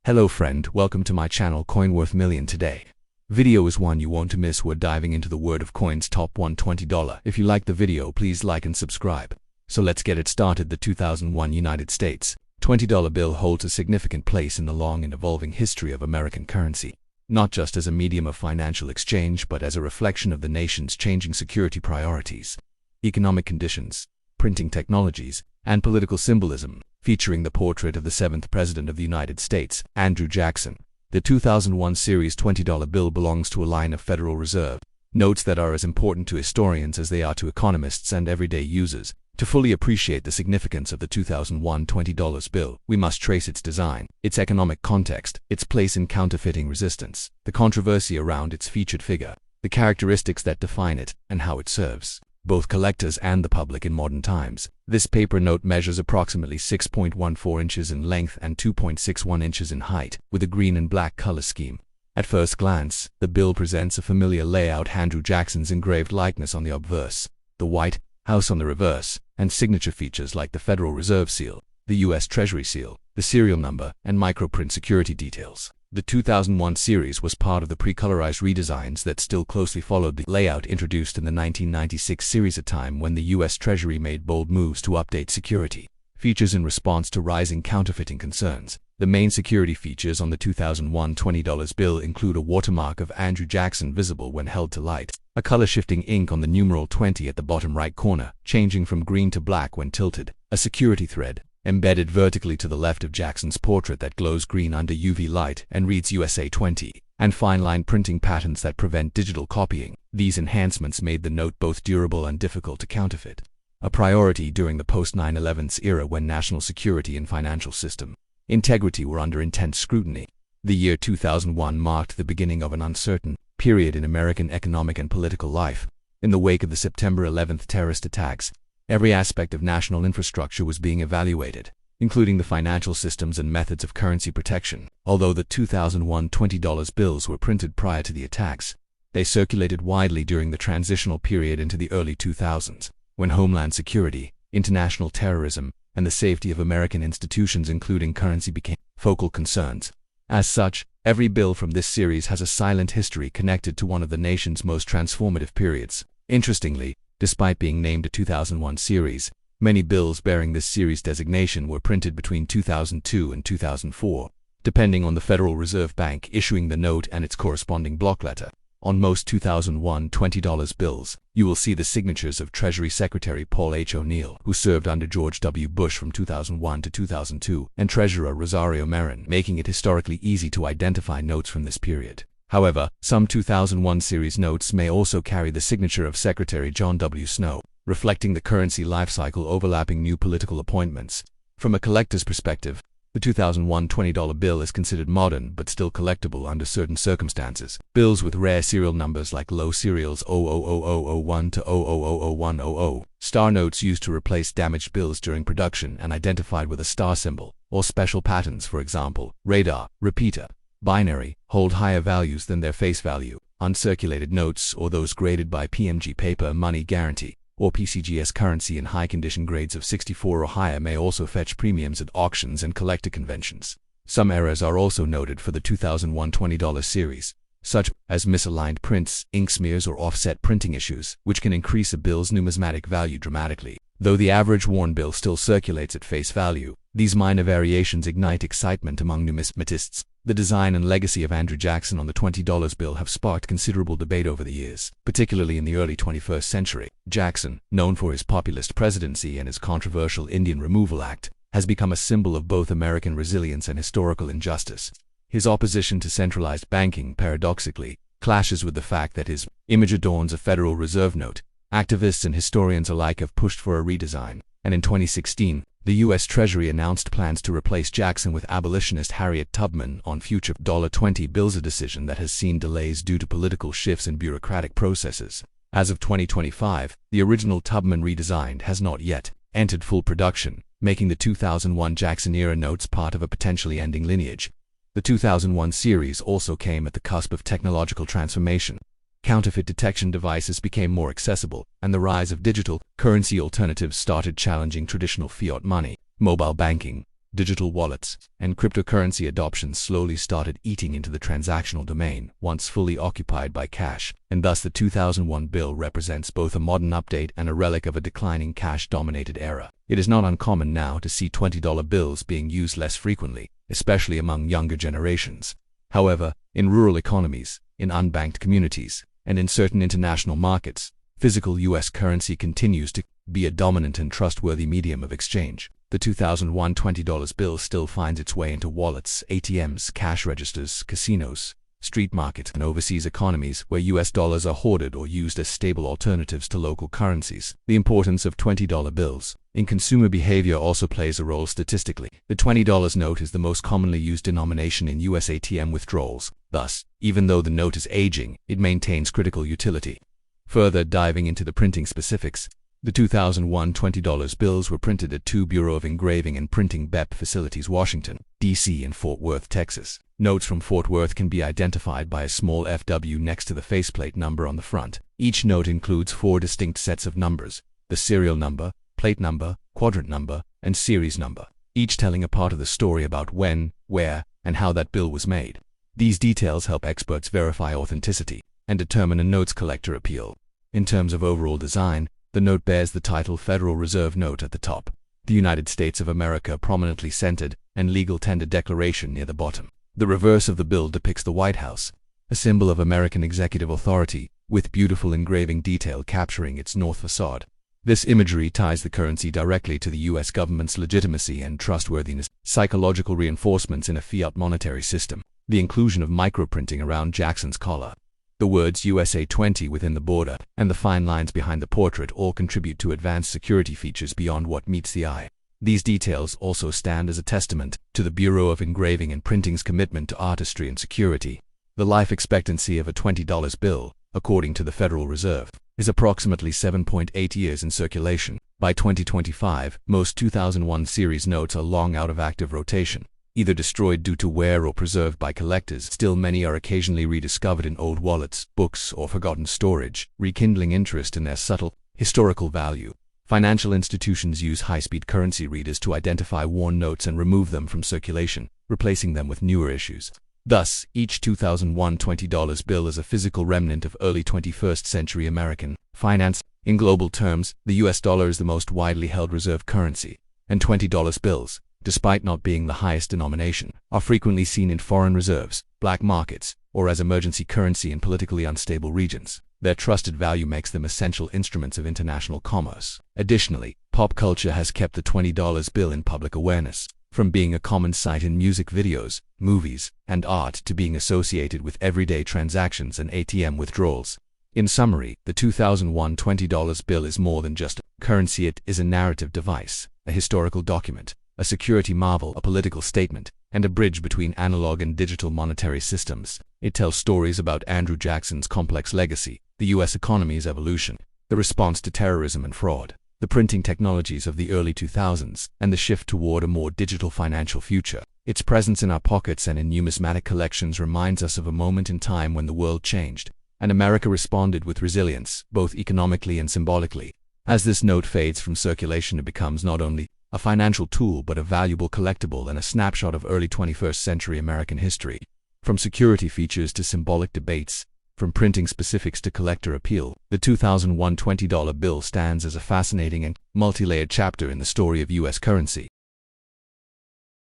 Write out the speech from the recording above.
Hello friend, welcome to my channel Coin Worth Million. Today video is one you want to miss. We're diving into the world of coins top $120. If you like the video, please like and subscribe. So let's get it started. The 2001 United States $20 bill holds a significant place in the long and evolving history of American currency, not just as a medium of financial exchange but as a reflection of the nation's changing security priorities, economic conditions, printing technologies, and political symbolism. Featuring the portrait of the 7th President of the United States, Andrew Jackson, the 2001 series $20 bill belongs to a line of Federal Reserve notes that are as important to historians as they are to economists and everyday users. To fully appreciate the significance of the 2001 $20 bill, we must trace its design, its economic context, its place in counterfeiting resistance, the controversy around its featured figure, the characteristics that define it, and how it serves both collectors and the public in modern times. This paper note measures approximately 6.14 inches in length and 2.61 inches in height, with a green and black color scheme. At first glance, the bill presents a familiar layout: Andrew Jackson's engraved likeness on the obverse, the White House on the reverse, and signature features like the Federal Reserve seal, the U.S. Treasury seal, the serial number, and microprint security details. The 2001 series was part of the pre-colorized redesigns that still closely followed the layout introduced in the 1996 series, a time when the U.S. Treasury made bold moves to update security features in response to rising counterfeiting concerns. The main security features on the 2001 $20 bill include a watermark of Andrew Jackson visible when held to light, a color-shifting ink on the numeral 20 at the bottom right corner, changing from green to black when tilted, a security thread embedded vertically to the left of Jackson's portrait that glows green under UV light and reads USA 20, and fine-line printing patterns that prevent digital copying. These enhancements made the note both durable and difficult to counterfeit, a priority during the post-9/11 era when national security and financial system integrity were under intense scrutiny. The year 2001 marked the beginning of an uncertain period in American economic and political life. In the wake of the September 11th terrorist attacks, every aspect of national infrastructure was being evaluated, including the financial systems and methods of currency protection. Although the 2001 $20 bills were printed prior to the attacks, they circulated widely during the transitional period into the early 2000s, when homeland security, international terrorism, and the safety of American institutions, including currency, became focal concerns. As such, every bill from this series has a silent history connected to one of the nation's most transformative periods. Interestingly, despite being named a 2001 series, many bills bearing this series designation were printed between 2002 and 2004, depending on the Federal Reserve Bank issuing the note and its corresponding block letter. On most 2001 $20 bills, you will see the signatures of Treasury Secretary Paul H. O'Neill, who served under George W. Bush from 2001 to 2002, and Treasurer Rosario Marin, making it historically easy to identify notes from this period. However, some 2001 series notes may also carry the signature of Secretary John W. Snow, reflecting the currency lifecycle overlapping new political appointments. From a collector's perspective, the 2001 $20 bill is considered modern but still collectible under certain circumstances. Bills with rare serial numbers like low serials 00001 to 0000100, star notes used to replace damaged bills during production and identified with a star symbol, or special patterns, for example, radar, repeater, binary, hold higher values than their face value. Uncirculated notes, or those graded by PMG paper money guarantee, or PCGS currency in high-condition grades of 64 or higher, may also fetch premiums at auctions and collector conventions. Some errors are also noted for the 2001 $20 series, such as misaligned prints, ink smears, or offset printing issues, which can increase a bill's numismatic value dramatically. Though the average worn bill still circulates at face value, these minor variations ignite excitement among numismatists. The design and legacy of Andrew Jackson on the $20 bill have sparked considerable debate over the years, particularly in the early 21st century. Jackson, known for his populist presidency and his controversial Indian Removal Act, has become a symbol of both American resilience and historical injustice. His opposition to centralized banking, paradoxically, clashes with the fact that his image adorns a Federal Reserve note. Activists and historians alike have pushed for a redesign, and in 2016, the U.S. Treasury announced plans to replace Jackson with abolitionist Harriet Tubman on future $20 bills, a decision that has seen delays due to political shifts and bureaucratic processes. As of 2025, the original Tubman redesign has not yet entered full production, making the 2001 Jackson-era notes part of a potentially ending lineage. The 2001 series also came at the cusp of technological transformation. Counterfeit detection devices became more accessible, and the rise of digital currency alternatives started challenging traditional fiat money. Mobile banking, digital wallets, and cryptocurrency adoption slowly started eating into the transactional domain, once fully occupied by cash, and thus the 2001 bill represents both a modern update and a relic of a declining cash-dominated era. It is not uncommon now to see $20 bills being used less frequently, especially among younger generations. However, in rural economies, in unbanked communities, and in certain international markets, physical U.S. currency continues to be a dominant and trustworthy medium of exchange. The 2001 $20 bill still finds its way into wallets, ATMs, cash registers, casinos, street markets, and overseas economies where U.S. dollars are hoarded or used as stable alternatives to local currencies. The importance of $20 bills in consumer behavior also plays a role statistically. The $20 note is the most commonly used denomination in U.S. ATM withdrawals. Thus, even though the note is aging, it maintains critical utility. Further diving into the printing specifics, the 2001 $20 bills were printed at two Bureau of Engraving and Printing BEP facilities, Washington, D.C. and Fort Worth, Texas. Notes from Fort Worth can be identified by a small FW next to the faceplate number on the front. Each note includes 4 distinct sets of numbers: the serial number, plate number, quadrant number, and series number, each telling a part of the story about when, where, and how that bill was made. These details help experts verify authenticity and determine a note's collector appeal. In terms of overall design, the note bears the title Federal Reserve Note at the top, the United States of America prominently centered, and Legal Tender Declaration near the bottom. The reverse of the bill depicts the White House, a symbol of American executive authority, with beautiful engraving detail capturing its north facade. This imagery ties the currency directly to the U.S. government's legitimacy and trustworthiness. Psychological reinforcements in a fiat monetary system. The inclusion of microprinting around Jackson's collar, the words USA 20 within the border, and the fine lines behind the portrait all contribute to advanced security features beyond what meets the eye. These details also stand as a testament to the Bureau of Engraving and Printing's commitment to artistry and security. The life expectancy of a $20 bill, according to the Federal Reserve, is approximately 7.8 years in circulation. By 2025, most 2001 series notes are long out of active rotation, either destroyed due to wear or preserved by collectors. Still, many are occasionally rediscovered in old wallets, books, or forgotten storage, rekindling interest in their subtle historical value. Financial institutions use high-speed currency readers to identify worn notes and remove them from circulation, replacing them with newer issues. Thus, each 2001 $20 bill is a physical remnant of early 21st century American finance. In global terms, the US dollar is the most widely held reserve currency, and $20 bills, despite not being the highest denomination, are frequently seen in foreign reserves, black markets, or as emergency currency in politically unstable regions. Their trusted value makes them essential instruments of international commerce. Additionally, pop culture has kept the $20 bill in public awareness, from being a common sight in music videos, movies, and art to being associated with everyday transactions and ATM withdrawals. In summary, the 2001 $20 bill is more than just a currency. It is a narrative device, a historical document, a security marvel, a political statement, and a bridge between analog and digital monetary systems. It tells stories about Andrew Jackson's complex legacy, the U.S. economy's evolution, the response to terrorism and fraud, the printing technologies of the early 2000s, and the shift toward a more digital financial future. Its presence in our pockets and in numismatic collections reminds us of a moment in time when the world changed, and America responded with resilience, both economically and symbolically. As this note fades from circulation, it becomes not only a financial tool but a valuable collectible and a snapshot of early 21st century American history. From security features to symbolic debates, from printing specifics to collector appeal, the 2001 $20 bill stands as a fascinating and multi-layered chapter in the story of U.S. currency.